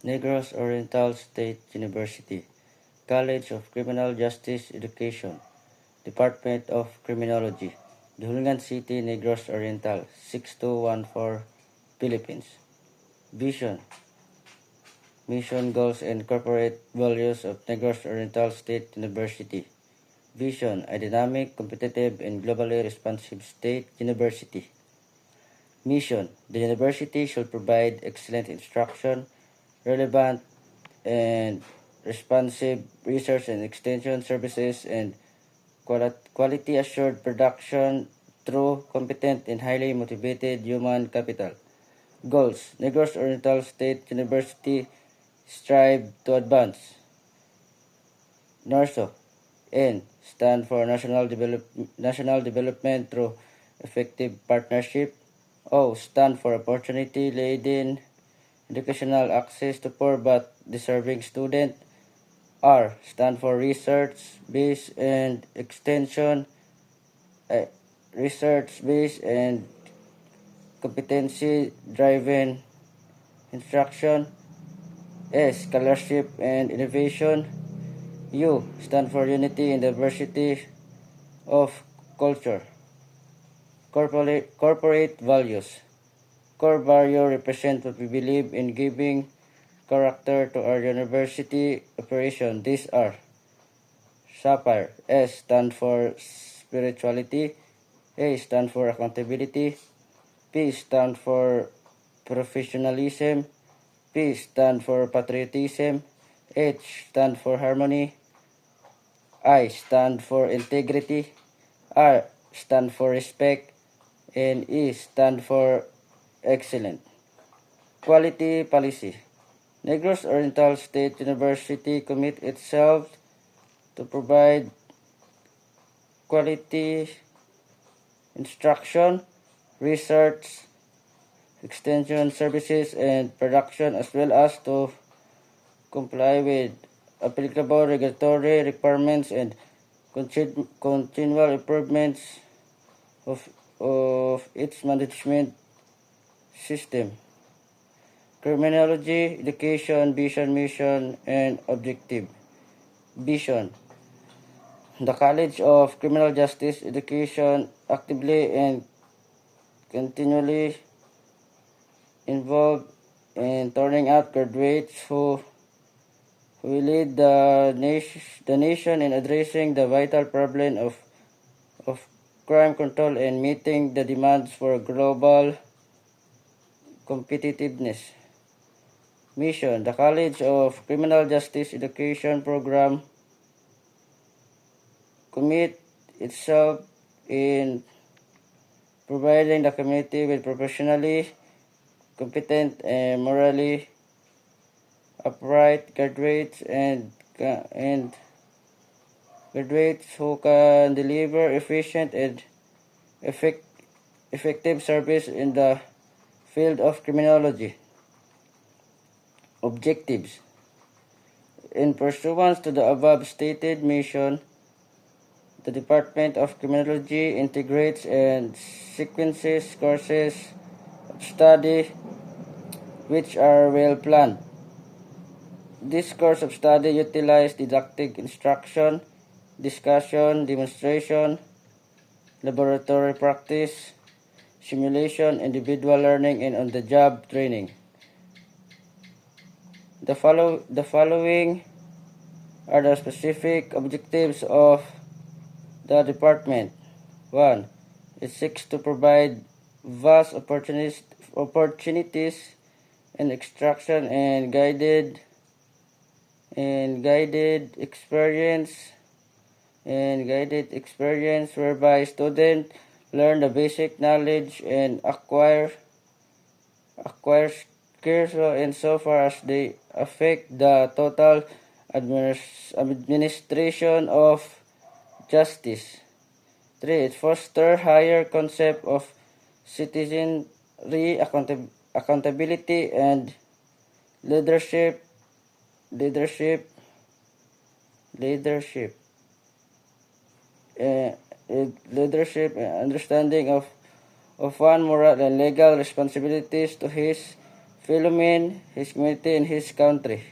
Negros Oriental State University, College of Criminal Justice Education, Department of Criminology, Dulungan City, Negros Oriental, 6214, Philippines. Vision, mission, goals, and corporate values of Negros Oriental State University. Vision, a dynamic, competitive, and globally responsive state university. Mission, the university should provide excellent instruction, relevant and responsive research and extension services, and quality assured production through competent and highly motivated human capital. Goals, Negros Oriental State University strive to advance. NORSO, N, stand for National Development through Effective Partnership. O, stand for Opportunity-Laden Educational Access to Poor but Deserving Student. R, stand for Research-Based and Extension, Research-Based and Competency-Driven Instruction. S, Scholarship and Innovation. U, stand for Unity and Diversity of Culture. Corporate values. Core value represent what we believe in, giving character to our university operation. These are Sapphire. S stand for spirituality. A stand for accountability. P stand for professionalism. P stand for patriotism. H stand for harmony. I stand for integrity. R stand for respect. And E stand for excellent. Quality policy. Negros Oriental State University commit itself to provide quality instruction, research, extension services, and production, as well as to comply with applicable regulatory requirements and continual improvements of its management system. Criminology, education, vision, mission, and objective. Vision. The College of Criminal Justice Education actively and continually involved in turning out graduates who will lead the nation in addressing the vital problem of crime control and meeting the demands for global competitiveness. Mission. The College of Criminal Justice Education program commit itself in providing the community with professionally competent and morally upright graduates and graduates who can deliver efficient and effective service in the field of criminology. Objectives. In pursuance to the above stated mission, the Department of Criminology integrates and sequences courses of study which are well planned. This course of study utilizes didactic instruction, discussion, demonstration, laboratory practice, simulation, individual learning, and on-the-job training. The following are the specific objectives of the department. 1. It seeks to provide vast opportunities in extraction and guided experience whereby students learn the basic knowledge and acquire skills insofar as they affect the total administration of justice. 3. It fosters higher concept of citizenry, accountability, and leadership, understanding of one moral and legal responsibilities to his fellow men, his community, and his country.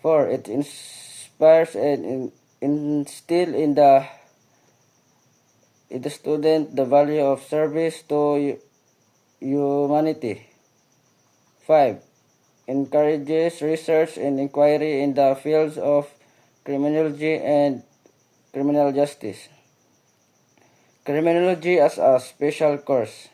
4. It inspires and instill in the student the value of service to humanity. 5. Encourages research and inquiry in the fields of criminology and criminal justice. Criminology as a special course.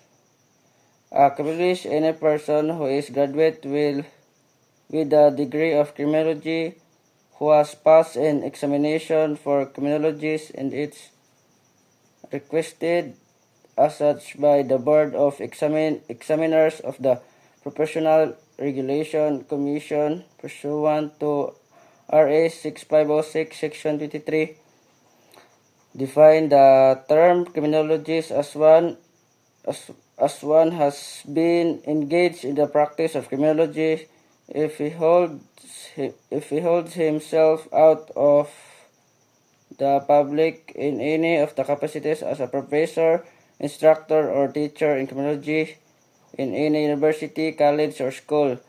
Accomplish any person who is graduate with a degree of criminology who has passed an examination for criminologists and it's requested as such by the Board of Examiners of the Professional Regulation Commission pursuant to RA 6506 Section 23. Define the term criminologist as one has been engaged in the practice of criminology if he holds himself out of the public in any of the capacities as a professor, instructor, or teacher in criminology in any university, college, or school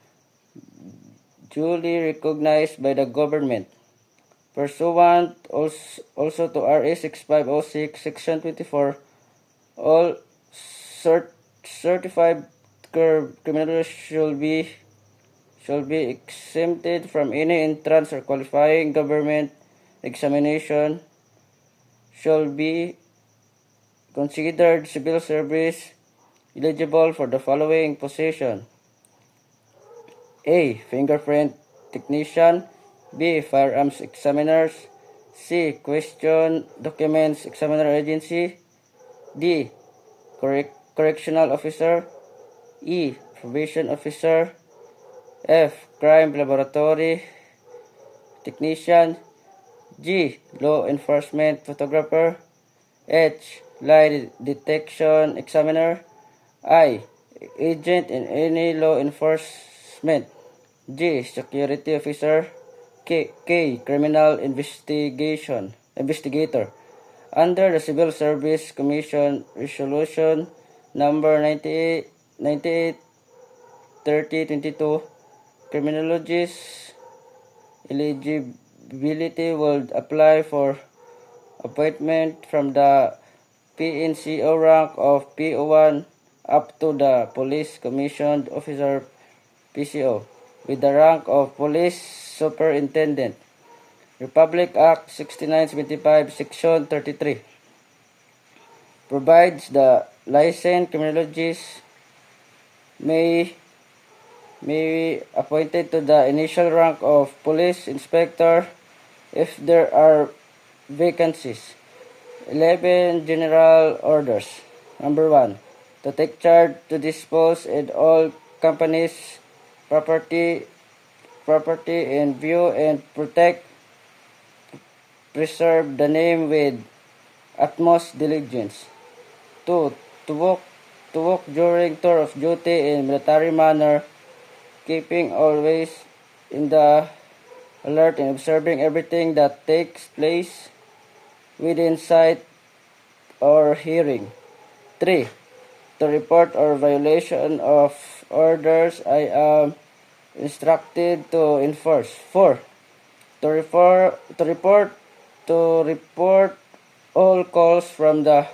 duly recognized by the government. Pursuant also to RA 6506 Section 24, all certified criminologists shall be exempted from any entrance or qualifying government examination, shall be considered civil service eligible for the following position: A. Fingerprint technician. B. Firearms examiners. C. Question documents examiner agency. D. Correctional officer. E. Probation officer. F. Crime laboratory technician. G. Law enforcement photographer. H. Lie detection examiner. I. Agent in any law enforcement. G. Security officer. K. Criminal investigator. Under the Civil Service Commission Resolution number 98/30/22, criminologists eligibility will apply for appointment from the PNCO rank of PO1 up to the Police Commissioned Officer PCO with the rank of Police Superintendent. Republic Act 6975 Section 33 provides the licensed criminologists may be appointed to the initial rank of police inspector if there are vacancies. 11 general orders. Number 1. To take charge to dispose in all companies property in view and preserve the name with utmost diligence. 2. To walk during tour of duty in military manner, keeping always in the alert and observing everything that takes place within sight or hearing. 3. To report or violation of orders I am instructed to enforce. 4. To report all calls from the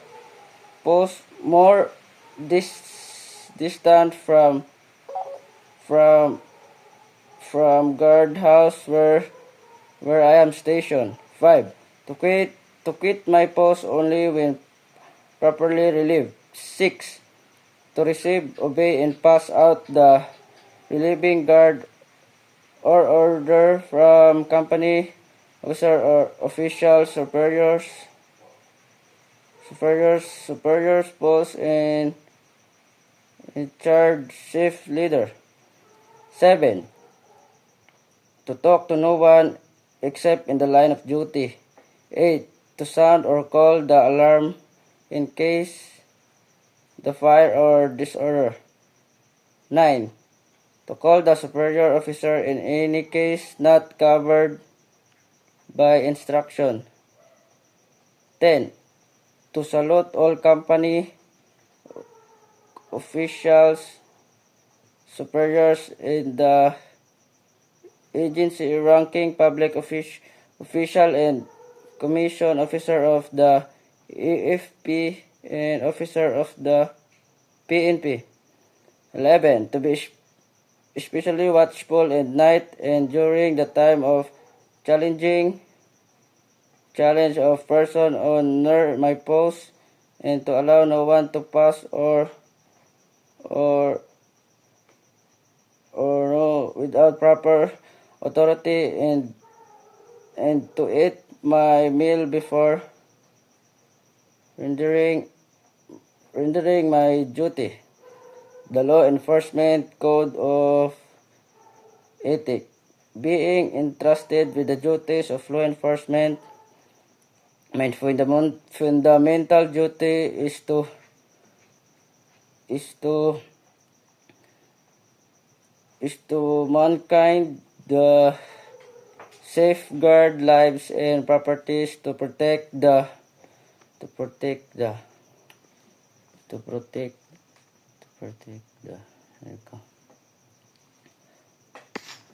post more distant from guardhouse where I am stationed. 5. To quit my post only when properly relieved. 6. To receive, obey, and pass out the relieving guard or order from company officer or official superiors, post and in charge shift leader. 7. To talk to no one except in the line of duty. 8. To sound or call the alarm in case the fire or disorder. 9. To call the superior officer in any case not covered by instruction. 10. To salute all company officials superiors in the agency, ranking public official and commission officer of the AFP and officer of the PNP. 11. To be especially watchful at night and during the time of challenge of person on near my post, and to allow no one to pass or no without proper authority, and to eat my meal before rendering my duty. The law enforcement code of ethics. Being entrusted with the duties of law enforcement, my fundamental duty is to mankind, the safeguard lives and properties, to protect the there you go.